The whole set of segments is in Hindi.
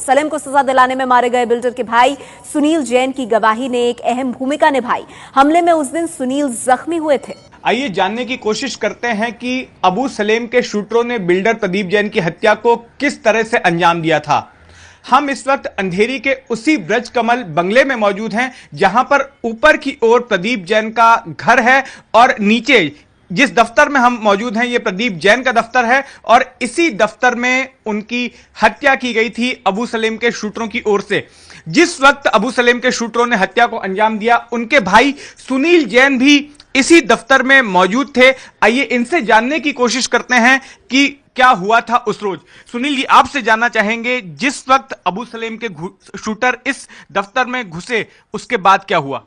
सलेम को सजा दिलाने में मारे गए बिल्डर के भाई सुनील जैन की गवाही ने एक अहम भूमिका निभाई। हमले में उस दिन सुनील जख्मी हुए थे। आइए जानने की कोशिश करते हैं कि अबू सलेम के शूटरों ने बिल्डर प्रदीप जैन की हत्या को किस तरह से अंजाम दिया था। हम इस वक्त अंधेरी के उसी ब्रज कमल बंगले में मौजूद हैं जहां पर ऊपर की ओर प्रदीप जैन का घर है और नीचे जिस दफ्तर में हम मौजूद हैं ये प्रदीप जैन का दफ्तर है और इसी दफ्तर में उनकी हत्या की गई थी अबू सलेम के शूटरों की ओर से। जिस वक्त अबू सलेम के शूटरों ने हत्या को अंजाम दिया उनके भाई सुनील जैन भी इसी दफ्तर में मौजूद थे। आइए इनसे जानने की कोशिश करते हैं कि क्या हुआ था उस रोज। सुनील जी, आपसे जानना चाहेंगे जिस वक्त अबू सलेम के शूटर इस दफ्तर में घुसे उसके बाद क्या हुआ?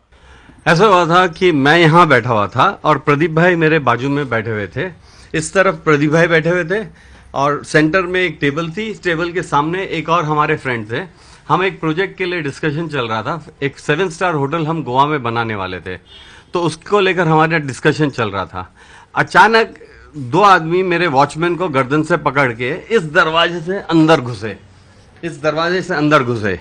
ऐसा हुआ था कि मैं यहाँ बैठा हुआ था और प्रदीप भाई मेरे बाजू में बैठे हुए थे। इस तरफ प्रदीप भाई बैठे हुए थे और सेंटर में एक टेबल थी। इस टेबल के सामने एक और हमारे फ्रेंड थे। हम एक प्रोजेक्ट के लिए डिस्कशन चल रहा था। एक 7 स्टार होटल हम गोवा में बनाने वाले थे, तो उसको लेकर हमारा डिस्कशन चल रहा था। अचानक 2 आदमी मेरे वॉचमैन को गर्दन से पकड़ के इस दरवाजे से अंदर घुसे।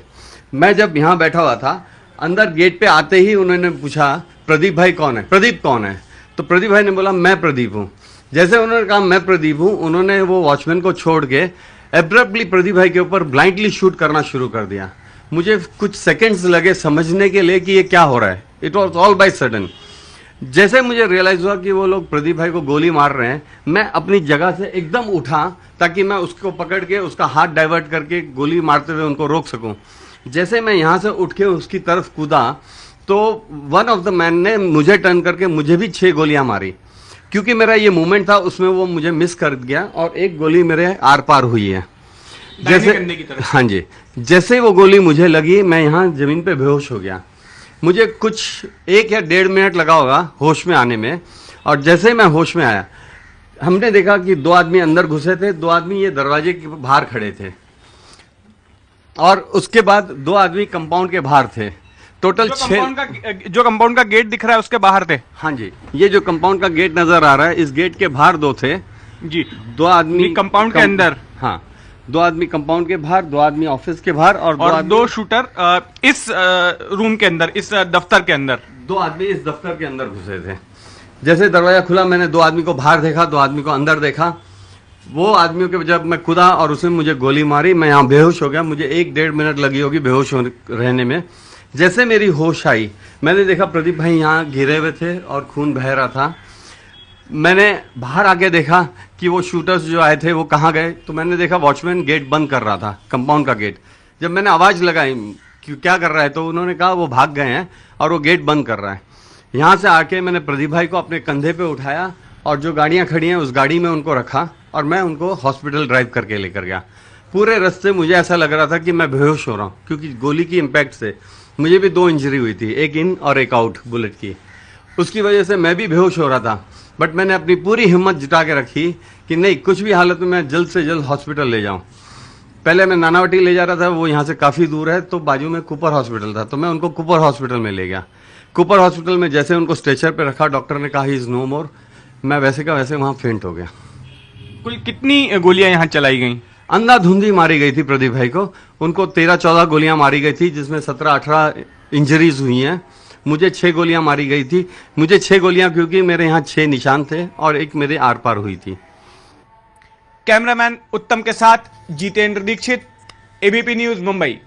मैं जब यहाँ बैठा हुआ था, अंदर गेट पे आते ही उन्होंने पूछा प्रदीप भाई कौन है, प्रदीप कौन है? तो प्रदीप भाई ने बोला मैं प्रदीप हूँ। जैसे उन्होंने कहा मैं प्रदीप हूँ, उन्होंने वो वॉचमैन को छोड़ के एब्रप्टली प्रदीप भाई के ऊपर ब्लाइंडली शूट करना शुरू कर दिया। मुझे कुछ सेकेंड्स लगे समझने के लिए कि ये क्या हो रहा है। It was all by sudden. जैसे मुझे रियलाइज हुआ कि वो लोग प्रदीप भाई को गोली मार रहे हैं, मैं अपनी जगह से एकदम उठा ताकि मैं उसको पकड़ के उसका हाथ डाइवर्ट करके गोली मारते हुए उनको रोक सकूं। जैसे मैं यहाँ से उठ के उसकी तरफ कूदा तो वन ऑफ द मैन ने मुझे टर्न करके मुझे भी 6 गोलियां मारी। क्योंकि मेरा ये मूवमेंट था उसमें वो मुझे मिस कर गया और एक गोली मेरे आर पार हुई है। जैसे हाँ जी, जैसे वो गोली मुझे लगी मैं यहाँ जमीन पे बेहोश हो गया। मुझे कुछ 1 या 1.5 मिनट लगा होगा होश में आने में। और जैसे मैं होश में आया, हमने देखा कि 2 आदमी अंदर घुसे थे, 2 आदमी ये दरवाजे के बाहर खड़े थे और उसके बाद 2 आदमी कंपाउंड के बाहर थे। टोटल 6। जो कंपाउंड का गेट दिख रहा है उसके बाहर थे? हाँ जी, ये जो कंपाउंड का गेट नजर आ रहा है, इस गेट के बाहर 2 थे जी। 2 आदमी कंपाउंड के अंदर? हाँ, 2 आदमी कंपाउंड के बाहर, 2 आदमी ऑफिस के बाहर और 2 शूटर इस रूम के अंदर, इस दफ्तर के अंदर। 2 आदमी इस दफ्तर के अंदर घुसे थे। जैसे दरवाजा खुला, मैंने 2 आदमी को बाहर देखा, 2 आदमी को अंदर देखा। वो आदमियों के जब मैं कूदा और उसने मुझे गोली मारी, मैं यहाँ बेहोश हो गया। मुझे 1-1.5 मिनट लगी होगी बेहोश रहने में। जैसे मेरी होश आई, मैंने देखा प्रदीप भाई यहाँ घिरे हुए थे और खून बह रहा था। मैंने बाहर आके देखा कि वो शूटर्स जो आए थे वो कहाँ गए, तो मैंने देखा वॉचमैन गेट बंद कर रहा था, कंपाउंड का गेट। जब मैंने आवाज़ लगाई कि क्या कर रहा है, तो उन्होंने कहा वो भाग गए हैं और वो गेट बंद कर रहा है। यहाँ से आके मैंने प्रदीप भाई को अपने कंधे पे उठाया और जो गाड़ियाँ खड़ी हैं उस गाड़ी में उनको रखा और मैं उनको हॉस्पिटल ड्राइव करके लेकर गया। पूरे रास्ते मुझे ऐसा लग रहा था कि मैं बेहोश हो रहा हूँ, क्योंकि गोली की इम्पैक्ट से मुझे भी 2 इंजरी हुई थी, एक इन और एक आउट बुलेट की। उसकी वजह से मैं भी बेहोश हो रहा था, बट मैंने अपनी पूरी हिम्मत जुटा के रखी कि नहीं, कुछ भी हालत में मैं जल्द से जल्द हॉस्पिटल ले जाऊँ। पहले मैं नानावटी ले जा रहा था, वो यहाँ से काफ़ी दूर है, तो बाजू में कूपर हॉस्पिटल था, तो मैं उनको कूपर हॉस्पिटल में ले गया। कूपर हॉस्पिटल में जैसे उनको स्ट्रेचर पर रखा, डॉक्टर ने कहा ही इज़ नो मोर, मैं वैसे का वैसे वहाँ फेंट हो गया। कुल कितनी गोलियां यहाँ चलाई गई? अंधाधुंधी मारी गई थी प्रदीप भाई को। उनको 13-14 गोलियां मारी गई थी, जिसमें 17-18 इंजरीज हुई हैं। मुझे 6 गोलियां मारी गई थी। मुझे 6 गोलियां क्योंकि मेरे यहाँ 6 निशान थे और एक मेरे आर पार हुई थी। कैमरामैन उत्तम के साथ जितेंद्र दीक्षित, एबीपी न्यूज, मुंबई।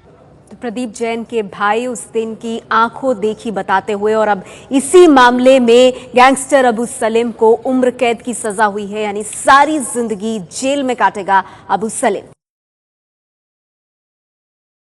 प्रदीप जैन के भाई उस दिन की आंखों देखी बताते हुए और अब इसी मामले में गैंगस्टर अबू सलेम को उम्र कैद की सजा हुई है, यानी सारी जिंदगी जेल में काटेगा अबू सलेम।